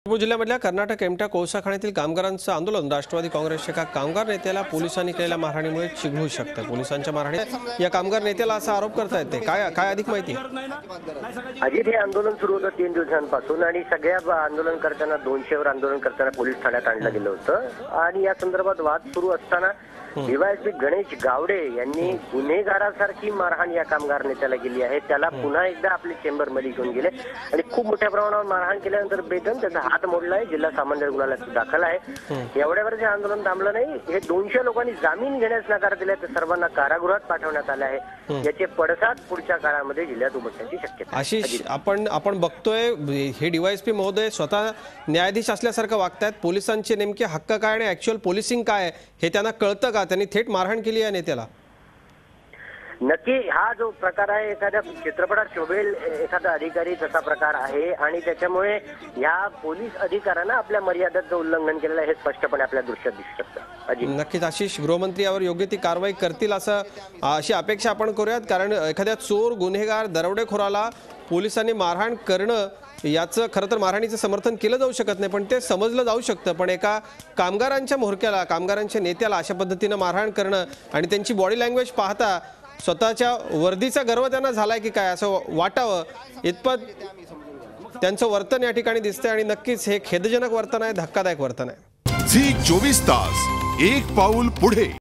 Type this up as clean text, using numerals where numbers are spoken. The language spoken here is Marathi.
नागपूर जिल्ह्यामधल्या कर्नाटक एमटा कोळसा खाणीतील कामगारांचं आंदोलन राष्ट्रवादी काँग्रेसच्या एका कामगार नेत्याला पोलिसांनी केलेल्या मारहाणीमुळे चिघळू शकतं। पोलिसांच्या मारहाणीत या कामगार नेत्याला असा आरोप करतायत ते काय अधिक माहिती? अजित, हे आंदोलन सुरू होतं 3 दिवसांपासून आणि सगळ्या आंदोलन करताना 200 वर आंदोलन करताना पोलीस ठाण्यात आणलं गेलं होतं आणि या संदर्भात वाद सुरू असताना डीवायएसपी गणेश गावडे यांनी गुन्हेगारासारखी मारहाण या कामगार नेत्याला केली आहे। त्याला पुन्हा एकदा आपल्या चेंबर मध्ये घेऊन गेले आणि खूप मोठ्या प्रमाणावर मारहाण केल्यानंतर बेदम त्याचा हात मोडलाय। जिल्हा सामान्य रुग्णालयात दाखल आहे। एवढ्यावर जे आंदोलन थांबलं नाही, हे 200 लोकांनी जामीन घेण्यास नकार दिला तर सर्वांना कारागृहात पाठवण्यात आले आहे। याचे पडसाद पुढच्या काळामध्ये जिल्ह्यात उमटण्याची शक्यता आहे। आशिष, आपण बघतोय हे डीवायएसपी महोदय स्वतः न्यायाधीश असल्यासारखं वागतायत। पोलिसांचे नेमके हक्क काय आणि ऍक्च्युअल पोलिसिंग काय हे त्यांना कळतं का? त्यांनी थेट मारहाण केली आहे नेत्याला। नक्की हा जो प्रकार आहे एखाद्या चित्रपटात शोभेल एखादा अधिकारी तसा प्रकार आहे आणि त्याच्यामुळे या पोलीस अधिकाऱ्यांना आपल्या मर्यादेचं उल्लंघन केलेलं हे स्पष्टपणे आपल्या दृश्यात दिसू शकतं। नक्कीच आशिष, गृहमंत्री यावर योग्य ती कारवाई करतील अशी अपेक्षा आपण करूयात, कारण एखाद्या चोर, गुन्हेगार, दरोडेखोराला पोलिसांनी मारहाण करणं याचं खरं तर मारहाणीचं समर्थन केलं जाऊ शकत नाही, पण ते समजलं जाऊ शकतं। पण एका कामगारांच्या मोहरक्याला, कामगारांच्या नेत्याला अशा पद्धतीनं मारहाण करणं आणि त्यांची बॉडी लँग्वेज पाहता स्वतःच्या वर्दीचा गर्व त्यांना झालाय की काय असं वाटावं इतपत त्यांचं वर्तन या ठिकाणी दिसतंय आणि नक्कीच हे खेदजनक वर्तन आहे, धक्कादायक वर्तन आहे। झी 24 तास एक पाऊल पुढे।